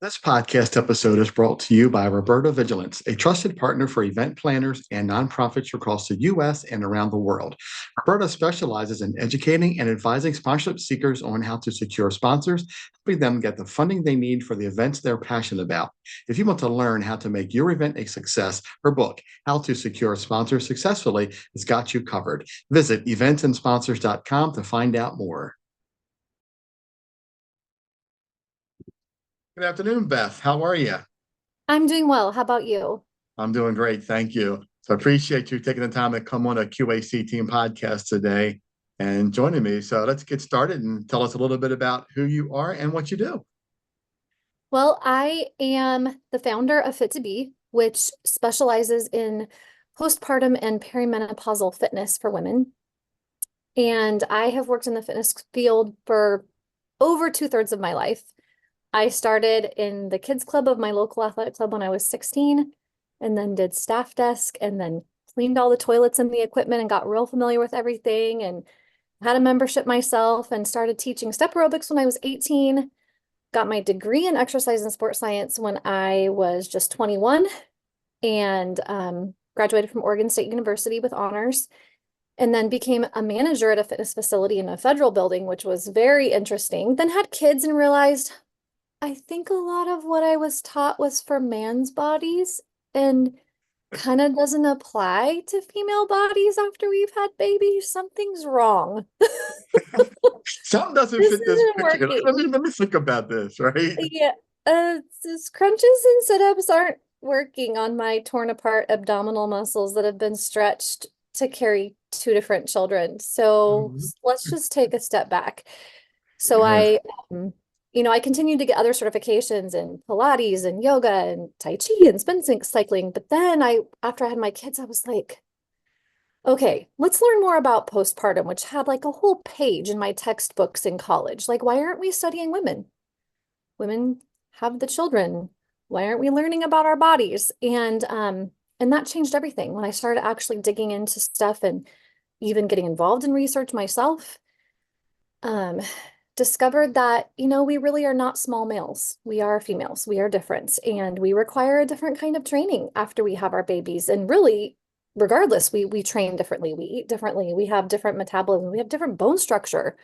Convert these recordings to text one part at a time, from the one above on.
This podcast episode is brought to you by Roberta Vigilance, a trusted partner for event planners and nonprofits across the U.S. and around the world. Roberta specializes in educating and advising sponsorship seekers on how to secure sponsors, helping them get the funding they need for the events they're passionate about. If you want to learn how to make your event a success, her book, How to Secure Sponsors Successfully, has got you covered. Visit eventsandsponsors.com to find out more. Good afternoon, Beth. How are you? I'm doing well. How about you? I'm doing great. Thank you. So I appreciate you taking the time to come on a Q.A.C. team podcast today and joining me. So let's get started and tell us a little bit about who you are and what you do. Well, I am the founder of Fit2B, which specializes in postpartum and perimenopausal fitness for women. And I have worked in the fitness field for over 2/3 of my life. I started in the kids club of my local athletic club when I was 16, and then did staff desk and then cleaned all the toilets and the equipment and got real familiar with everything and had a membership myself and started teaching step aerobics when I was 18. Got my degree in exercise and sports science when I was just 21 and graduated from Oregon State University with honors, and then became a manager at a fitness facility in a federal building, which was very interesting. Then had kids and realized I think a lot of what I was taught was for man's bodies and kind of doesn't apply to female bodies after we've had babies. Something's wrong. Something doesn't This fit this isn't picture. Let me, working. let me think about this, right? Yeah, crunches and sit-ups aren't working on my torn apart abdominal muscles that have been stretched to carry two different children. So Mhm. let's just take a step back. So Yeah, um, I continued to get other certifications in Pilates and yoga and Tai Chi and spin cycling. But then after I had my kids, I was like, okay, let's learn more about postpartum, which had like a whole page in my textbooks in college. Like, why aren't we studying women? Women have the children. Why aren't we learning about our bodies? And that changed everything when I started actually digging into stuff and even getting involved in research myself. Um, Discovered that, we really are not small males. We are females. We are different, and we require a different kind of training after we have our babies. And really, regardless, we train differently. We eat differently. We have different metabolism. We have different bone structure.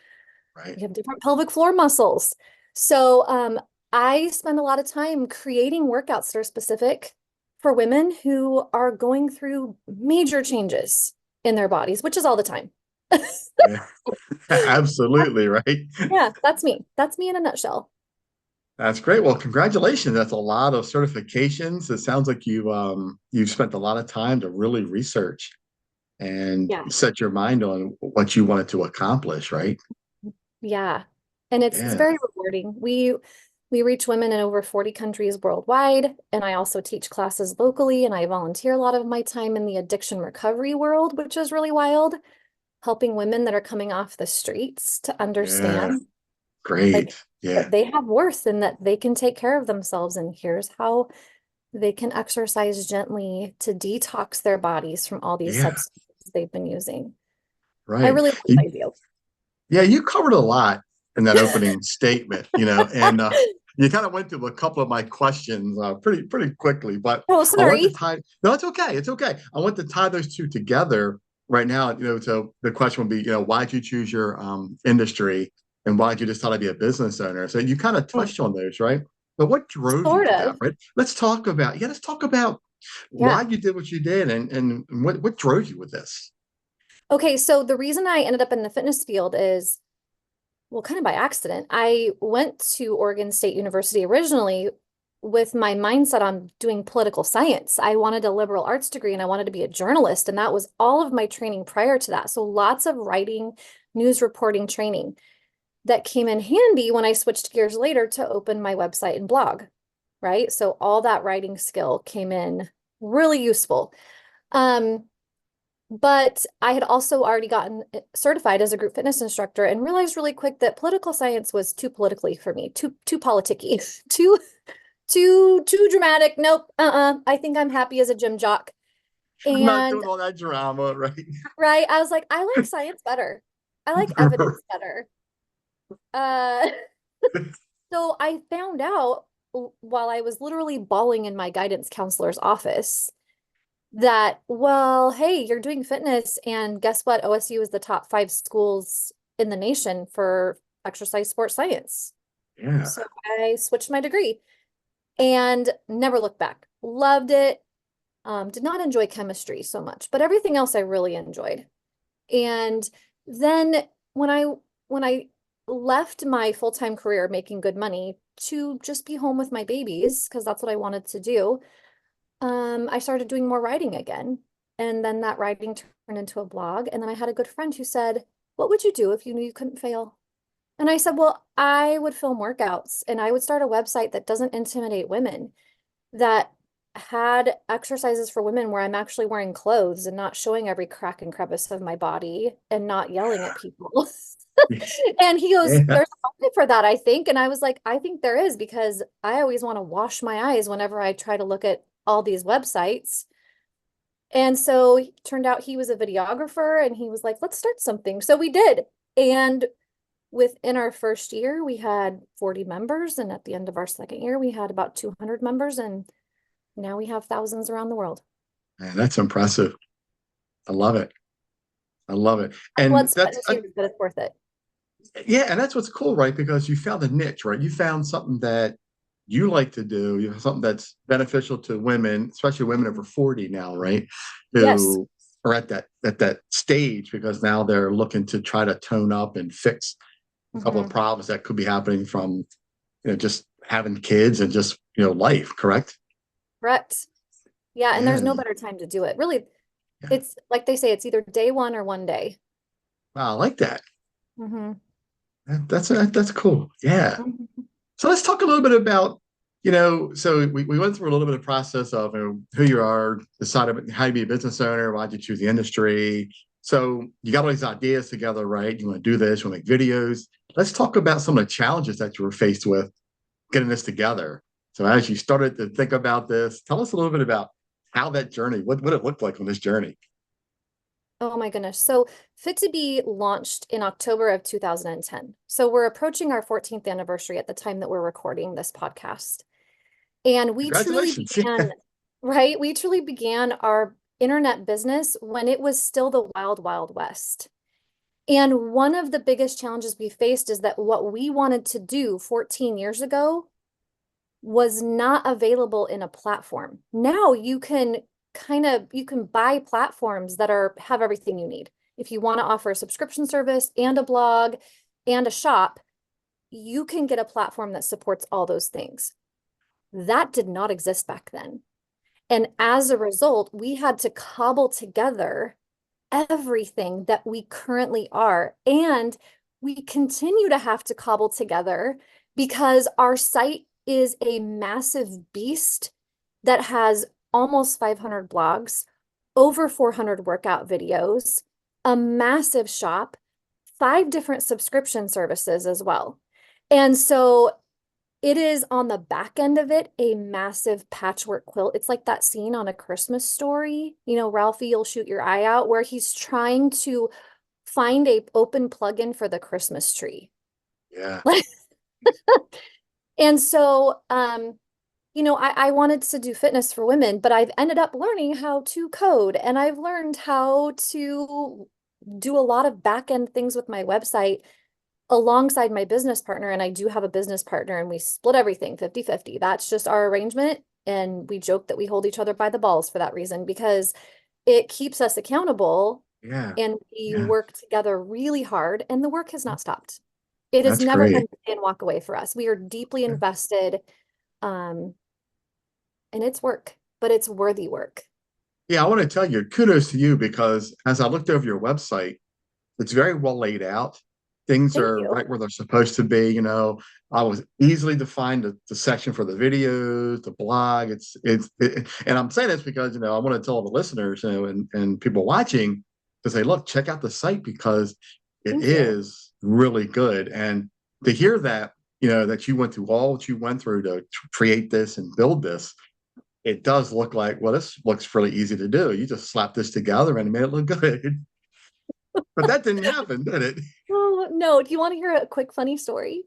right. We have different pelvic floor muscles. So, I spend a lot of time creating workouts that are specific for women who are going through major changes in their bodies, which is all the time. Yeah. Absolutely, right. Yeah, that's me. That's me in a nutshell. That's great. Well, congratulations. That's a lot of certifications. It sounds like you've spent a lot of time to really research and Yeah. set your mind on what you wanted to accomplish, right? Yeah. And it's Yeah. very rewarding. We reach women in over 40 countries worldwide, and I also teach classes locally, and I volunteer a lot of my time in the addiction recovery world, which is really wild, helping women that are coming off the streets to Yeah. understand like Great. Yeah. that they have worth and that they can take care of themselves, and here's how they can exercise gently to detox their bodies from all these Yeah. substances they've been using. I Right. really love You, what I do. yeah, you covered a lot in that opening statement, and you kind of went through a couple of my questions pretty quickly, but Oh, I want to sorry. tie. No, it's okay. It's okay. I want to tie those two together right now. So the question would be, why did you choose your industry, and why did you decide to be a business owner? So you kind of Mm, touched on those, right? But what drove you sort to that, of. right? Let's talk about why Yeah. you did what you did, and what drove you with this. Okay, so the reason I ended up in the fitness field is, well, kind of by accident. I went to Oregon State University originally with my mindset on doing political science. I wanted a liberal arts degree and I wanted to be a journalist, and that was all of my training prior to that. So lots of writing, news reporting training that came in handy when I switched gears later to open my website and blog, right? So all that writing skill came in really useful. Um, But I had also already gotten certified as a group fitness instructor and realized really quick that political science was too politically for me, too politicky, too too dramatic. Nope. I think I'm happy as a gym jock. I'm not And doing all that drama, right? right, I was like, I like science better. I like evidence better. Uh, so I found out while I was literally bawling in my guidance counselor's office that, well, hey, you're doing fitness, and guess what? OSU is the top 5 schools in the nation for exercise sports science. Yeah. So I switched my degree and never looked back. Loved it. Did not enjoy chemistry so much, but everything else I really enjoyed. And then when I when I left my full-time career making good money to just be home with my babies, because that's what I wanted to do, I started doing more writing again. And then that writing turned into a blog. And then I had a good friend who said, "What would you do if you knew you couldn't fail?" And I said, "Well, I would film workouts and I would start a website that doesn't intimidate women, that had exercises for women where I'm actually wearing clothes and not showing every crack and crevice of my body and not yelling at people." And he goes, Yeah. "There's a market for that, I think." And I was like, "I think there is, because I always want to wash my eyes whenever I try to look at all these websites." And so it turned out he was a videographer and he was like, "Let's start something." So we did. And within our first year, we had 40 members. And at the end of our second year, we had about 200 members. And now we have thousands around the world. Man, that's impressive. I love it. I love it. Blood, And sweat, and tears, but it's worth it. yeah, and that's what's cool, right? Because you found a niche, right? You found something that you like to do, you know, something that's beneficial to women, especially women over 40 now, right? Yes. Who are at that stage because now they're looking to try to tone up and fix a couple of Hmm. problems that could be happening from, just having kids and just, life, correct? Correct. Yeah. And there's Yeah. no better time to do it. Really, Yeah. it's like they say, it's either day one or one day. Wow, I like that. Hmm. That's cool. Yeah. Hmm. So let's talk a little bit about, so we went through a little bit of process of, who you are, decided how to be a business owner, why'd you choose the industry. So you got all these ideas together, right? You want to do this, you want to make videos. Let's talk about some of the challenges that you were faced with getting this together. So as you started to think about this, tell us a little bit about how that journey, what it looked like on this journey. Oh my goodness. So Fit2B launched in October of 2010. So we're approaching our 14th anniversary at the time that we're recording this podcast. And we truly Congratulations. began, right? We truly began our internet business when it was still the wild, wild west. And one of the biggest challenges we faced is that what we wanted to do 14 years ago was not available in a platform. Now you can buy platforms that have everything you need. If you want to offer a subscription service and a blog and a shop, you can get a platform that supports all those things. That did not exist back then. And as a result, we had to cobble together everything that we currently are. And we continue to have to cobble together because our site is a massive beast that has almost 500 blogs, over 400 workout videos, a massive shop, 5 different subscription services as well. And so it is on the back end of it a massive patchwork quilt. It's like that scene on A Christmas Story, Ralphie, you'll shoot your eye out, where he's trying to find a open plugin for the Christmas tree. Yeah. And so, I wanted to do fitness for women, but I've ended up learning how to code and I've learned how to do a lot of back end things with my website alongside my business partner. And I do have a business partner and we split everything 50-50. That's just our arrangement. And we joke that we hold each other by the balls for that reason, because it keeps us accountable Yeah. and we Yeah. work together really hard and the work has not stopped. It has That's never been great. stay and walk away for us. We are deeply invested, um, and it's work, but it's worthy work. Yeah, I want to tell you, kudos to you because as I looked over your website, it's very well laid out. Things Thank are you. right where they're supposed to be. I was easily to find the section for the videos, the blog. And I'm saying this because I want to tell the listeners, and people watching to say, look, check out the site because it Thank you. is really good. And to hear that, that you went through all that you went through to create this and build this, it does look like, well, this looks really easy to do. You just slap this together and made it look good. But that didn't happen, did it? Oh, no. Do you want to hear a quick funny story?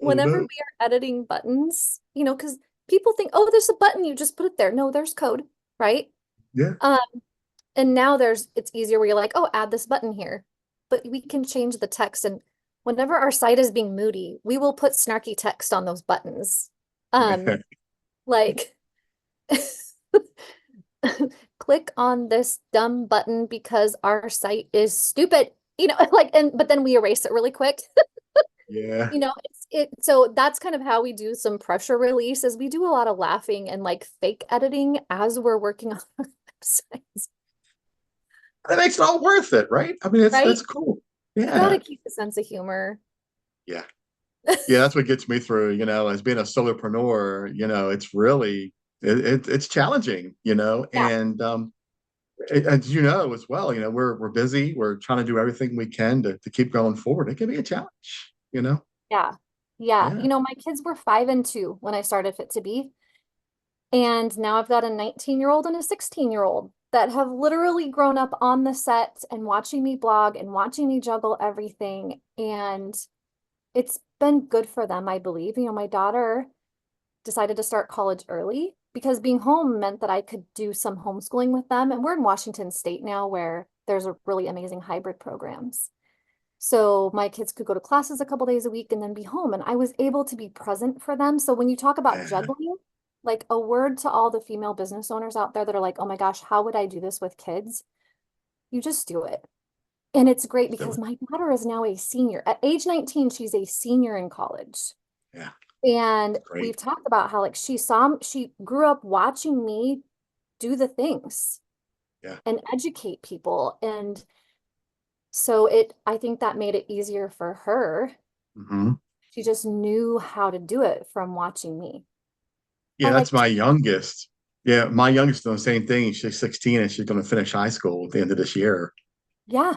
Oh whenever no. we are editing buttons, because people think, oh, there's a button, you just put it there. No, there's code, right? Yeah. Um, and now it's easier where you're like, oh, add this button here. But we can change the text. And whenever our site is being moody, we will put snarky text on those buttons. Um, like click on this dumb button because our site is stupid. But then we erase it really quick. Yeah. So that's kind of how we do some pressure release is we do a lot of laughing and like fake editing as we're working on our websites, That makes it all worth it, right? I mean, right? that's cool. You got Yeah. to keep a sense of humor. Yeah. Yeah, that's what gets me through, as being a solopreneur, it's really it's challenging, Yeah, and as you know as well, we're busy, we're trying to do everything we can to keep going forward. It can be a challenge. yeah, yeah. Yeah. My kids were 5 and 2 when I started Fit2B, and now I've got a 19-year-old and a 16-year-old that have literally grown up on the set and watching me blog and watching me juggle everything. And it's been good for them, I believe. My daughter decided to start college early because being home meant that I could do some homeschooling with them. And we're in Washington State now where there's a really amazing hybrid programs. So my kids could go to classes a couple days a week and then be home. And I was able to be present for them. So when you talk about Yeah. juggling, like a word to all the female business owners out there that are like, oh my gosh, how would I do this with kids? You just do it. And it's great So because my daughter is now a senior. At age 19, she's a senior in college. yeah, And we've great. talked about how like she grew up watching me do the things Yeah. and educate people. And so I think that made it easier for her. Hmm. She just knew how to do it from watching me. I Yeah, that's like, my youngest. Yeah, my youngest doing the same thing. She's 16 and she's going to finish high school at the end of this year, yeah,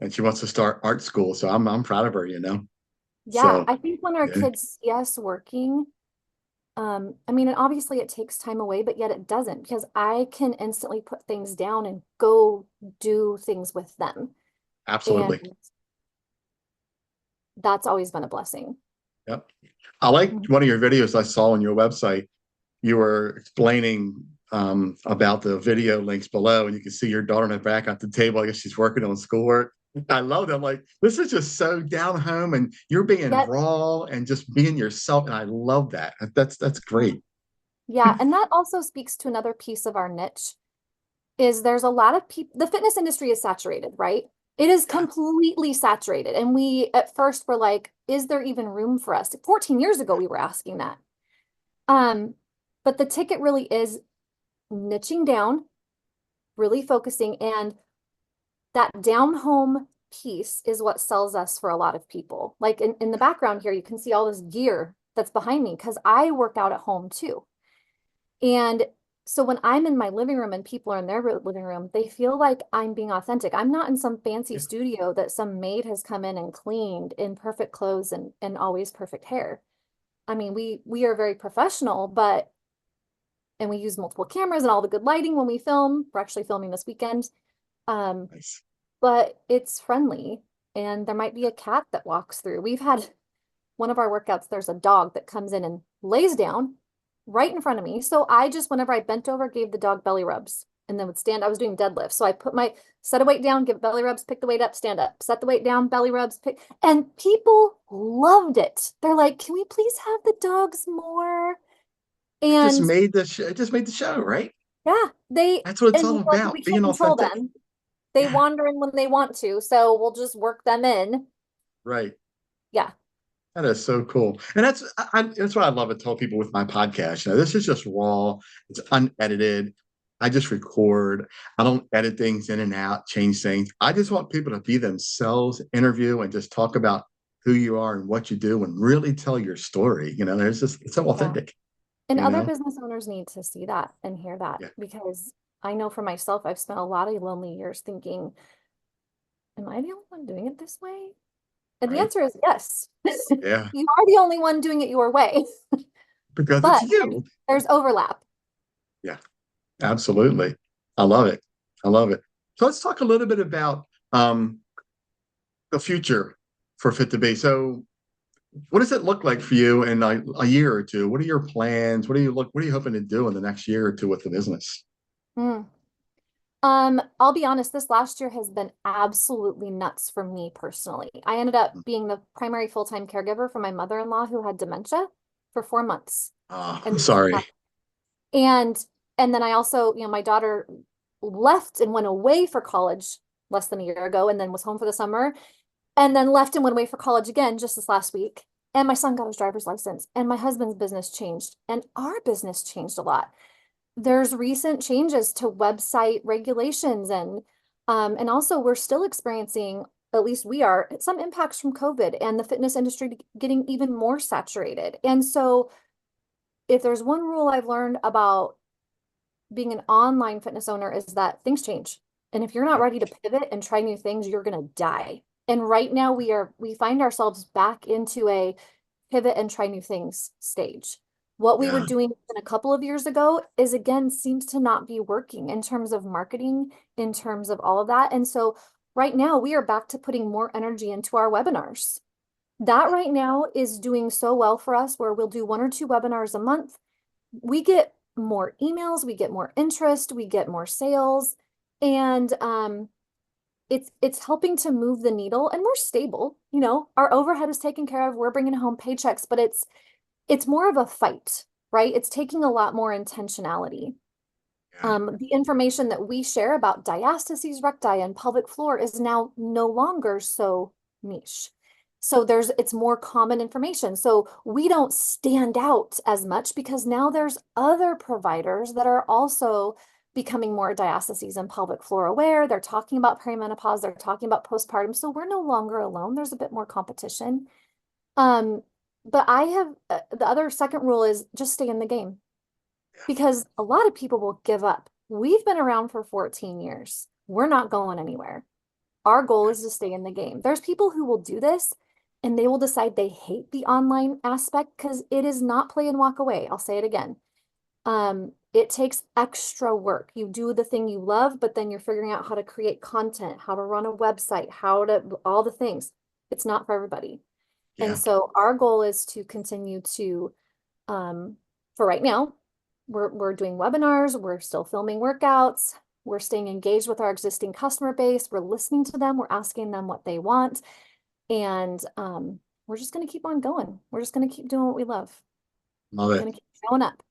and she wants to start art school. So I'm proud of her. yeah. So I think when our yeah, kids see us working, I mean, and obviously it takes time away, but yet it doesn't because I can instantly put things down and go do things with them. And absolutely. that's always been a blessing. Yep. I like Mhm. one of your videos I saw on your website. You were explaining about the video links below, and you can see your daughter in the back at the table. I guess she's working on schoolwork. I love that. I'm like, this is just so down home, and you're being Yep. raw and just being yourself. And I love that. That's great. Yeah, and that also speaks to another piece of our niche is there's a lot of people, the fitness industry is saturated, right? It is Yeah. completely saturated. And we at first were like, is there even room for us? 14 years ago, we were asking that. Um, but the ticket really is niching down, really focusing, and that down home piece is what sells us for a lot of people. Like in the background here, you can see all this gear that's behind me because I work out at home too. And so when I'm in my living room and people are in their living room, they feel like I'm being authentic. I'm not in some fancy Yeah. studio that some maid has come in and cleaned in perfect clothes and always perfect hair. I mean, we are very professional, but and we use multiple cameras and all the good lighting when we film. We're actually filming this weekend. Um, Nice. but it's friendly and there might be a cat that walks through. We've had one of our workouts, there's a dog that comes in and lays down right in front of me. So I just, whenever I bent over, gave the dog belly rubs and then would stand. I was doing deadlifts. So I put my set a weight down, give belly rubs, pick the weight up, stand up, set the weight down, belly rubs, pick. And people loved it. They're like, can we please have the dogs more? It just And made it just made the show, right? yeah, That's what it's and all we're like, about, we can't being control authentic. them. They Yeah, wander in when they want to. So we'll just work them in. right. Yeah. That is so cool, and that's what I love to tell people with my podcast. This is just raw. It's unedited. I just record. I don't edit things in and out, change things. I just want people to be themselves, interview, and just talk about who you are and what you do, and really tell your story. There's just it's so Yeah. authentic. And You other know, business owners need to see that and hear that yeah, because I know for myself, I've spent a lot of lonely years thinking, am I the only one doing it this way? And the right, answer is yes. yeah, You are the only one doing it your way, because it's but you. there's overlap. Yeah, absolutely. I love it. I love it. So let's talk a little bit about um, the future for Fit2B. So what does it look like for you in a year or two? What are your plans? What are you hoping to do in the next year or two with the business? Hmm. I'll be honest, this last year has been absolutely nuts for me personally. I ended up being the primary full-time caregiver for my mother-in-law who had dementia for 4 months. And Sorry. and and then I also, my daughter left and went away for college less than a year ago and then was home for the summer and then left and went away for college again just this last week. And my son got his driver's license and my husband's business changed and our business changed a lot. There's recent changes to website regulations and also we're still experiencing, at least we are, some impacts from COVID and the fitness industry getting even more saturated. And so if there's one rule I've learned about being an online fitness owner is that things change. And if you're not ready to pivot and try new things, you're going to die. And right now we find ourselves back into a pivot and try new things stage. What we were Yeah. doing a couple of years ago is again seems to not be working in terms of marketing, in terms of all of that. And so right now we are back to putting more energy into our webinars. That right now is doing so well for us where we'll do 1 or 2 webinars a month. We get more emails, we get more interest, we get more sales, and it's helping to move the needle and we're stable. Our overhead is taken care of, we're bringing home paychecks, but it's more of a fight, right? It's taking a lot more intentionality. Yeah. The information that we share about diastasis recti and pelvic floor is now no longer so niche. So it's more common information. So we don't stand out as much because now there's other providers that are also becoming more diastasis and pelvic floor aware. They're talking about perimenopause, they're talking about postpartum. So we're no longer alone. There's a bit more competition. Um, but I have the other second rule is just stay in the game because a lot of people will give up. We've been around for 14 years. We're not going anywhere. Our goal is to stay in the game. There's people who will do this and they will decide they hate the online aspect because it is not play and walk away. I'll say it again. It takes extra work. You do the thing you love, but then you're figuring out how to create content, how to run a website, how to all the things. It's not for everybody. And Yeah. so our goal is to continue to, um, for right now, we're doing webinars, we're still filming workouts, we're staying engaged with our existing customer base, we're listening to them, we're asking them what they want, and we're just gonna keep on going. We're just gonna keep doing what we love. Love We're it. gonna keep showing up.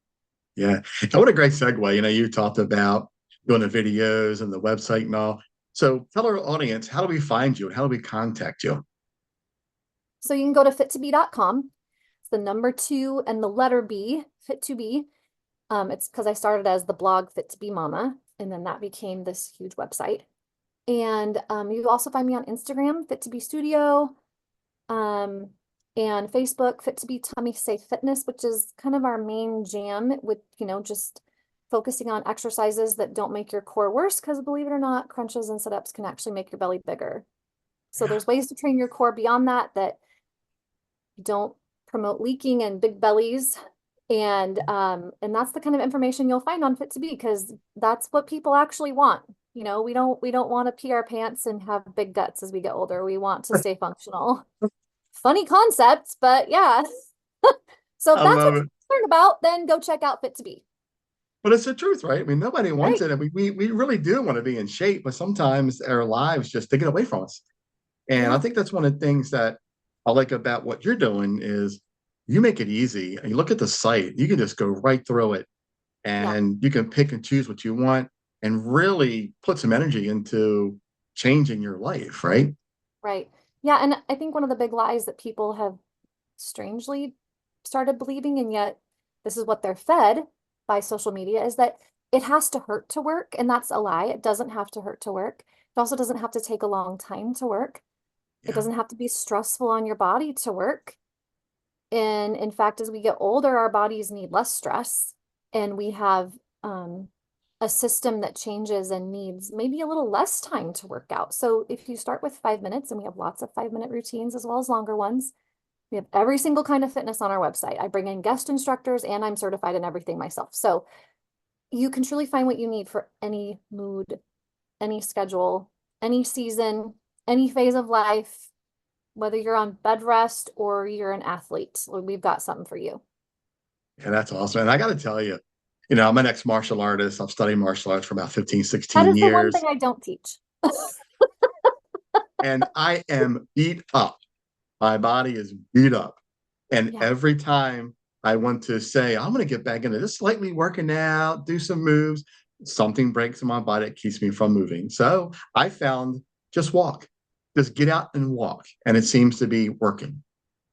Yeah. And what a great segue. You talked about doing the videos and the website and all. So tell our audience, how do we find you and how do we contact you? So you can go to fit2b.com. It's the number 2 and the letter B, Fit2B. It's because I started as the blog Fit2B Mama, and then that became this huge website. And you also find me on Instagram, Fit2B Studio, um, and Facebook, Fit2B Tummy Safe Fitness, which is kind of our main jam with, just focusing on exercises that don't make your core worse, because believe it or not, crunches and sit-ups can actually make your belly bigger. So Yeah. there's ways to train your core beyond that don't promote leaking and big bellies. And that's the kind of information you'll find on Fit2B because that's what people actually want. We don't want to pee our pants and have big guts as we get older. We want to stay functional. Funny concept, but yeah. So if I that's what love it. you're concerned about, then go check out Fit2B. But it's the truth, right? I mean, nobody wants Right. it. And we really do want to be in shape, but sometimes our lives just take it away from us. And I Yeah. think that's one of the things that I like about what you're doing is you make it easy. And you look at the site, you can just go right through it Yeah. and you can pick and choose what you want and really put some energy into changing your life, right? Right. Yeah. And I think one of the big lies that people have strangely started believing, and yet this is what they're fed by social media, is that it has to hurt to work. And that's a lie. It doesn't have to hurt to work. It also doesn't have to take a long time to work. It Yeah. doesn't have to be stressful on your body to work. And in fact, as we get older, our bodies need less stress, and we have um, a system that changes and needs maybe a little less time to work out. So if you start with 5 minutes, and we have lots of 5-minute routines as well as longer ones, we have every single kind of fitness on our website. I bring in guest instructors and I'm certified in everything myself. So you can truly find what you need for any mood, any schedule, any season, any phase of life. Whether you're on bed rest or you're an athlete, we've got something for you. And that's awesome. And I got to tell you, I'm an ex-martial artist. I've studied martial arts for about 15, That 16 is the one thing years. I don't teach. And I am beat up. My body is beat up. And Yeah. every time I want to say, I'm going to get back into this, slightly working out, do some moves, something breaks in my body that keeps me from moving. So I found just walk, just get out and walk. And it seems to be working.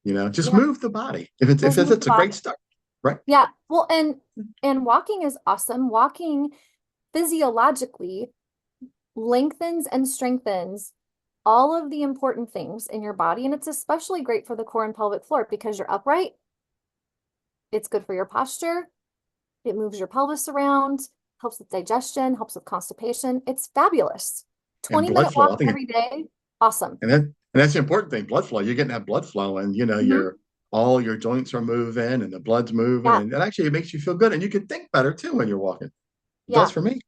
Just Yeah. move the body. If it's Just move the a great body. start, right? Yeah. Well, and walking is awesome. Walking physiologically lengthens and strengthens all of the important things in your body. And it's especially great for the core and pelvic floor because you're upright. It's good for your posture. It moves your pelvis around, helps with digestion, helps with constipation. It's fabulous. And 20-minute blood flow. I walk think, every day. Awesome. and that's the important thing. Blood flow. You're getting that blood flow, and Mhm. all your joints are moving, and the blood's moving, Yeah. and actually it makes you feel good, and you can think better too when you're walking. It does Yeah. for me.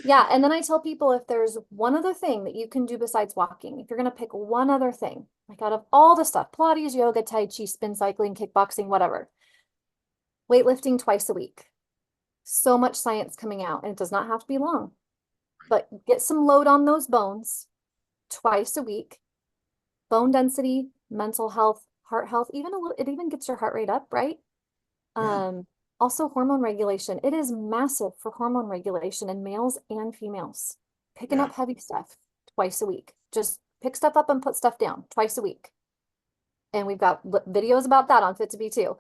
Yeah. And then I tell people if there's one other thing that you can do besides walking, if you're going to pick one other thing, like out of all the stuff, Pilates, yoga, Tai Chi, spin cycling, kickboxing, whatever, weightlifting twice a week. So much science coming out, and it does not have to be long, but get some load on those bones twice a week. Bone density, mental health, heart health, it even gets your heart rate up, right? Yeah. Also hormone regulation. It is massive for hormone regulation in males and females. Picking Yeah. up heavy stuff twice a week. Just pick stuff up and put stuff down twice a week. And we've got videos about that on Fit2B too.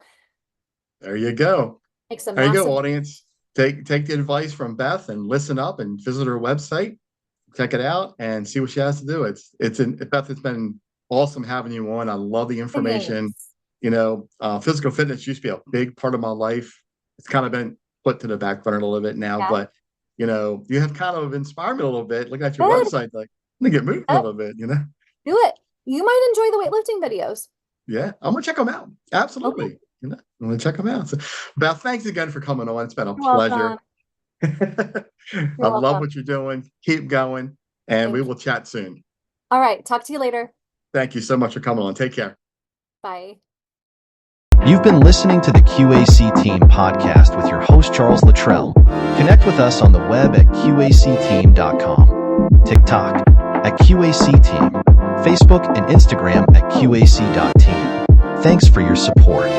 There you go. Makes a There you go, massive. audience. Take the advice from Beth and listen up and visit her website. Check it out and see what she has to do. Beth, it's been awesome having you on. I love the information. Thanks. Physical fitness used to be a big part of my life. It's kind of been put to the back burner a little bit now, Yeah. but you have kind of inspired me a little bit. Looking at your Good. website, like I'm gonna get moving a Good. little bit. Do it. You might enjoy the weightlifting videos. Yeah, I'm gonna check them out. Okay. Absolutely. I'm gonna check them out. So, Beth, thanks again for coming on. It's been a You're pleasure. welcome. I You're love welcome. what you're doing. Keep going, and we Thank you. will chat soon. All right. Talk to you later. Thank you so much for coming on. Take care. Bye. You've been listening to the Q.A.C. Team podcast with your host, Charles Luttrell. Connect with us on the web at QACteam.com, TikTok at Q.A.C. Team, Facebook and Instagram at QAC.team. Thanks for your support.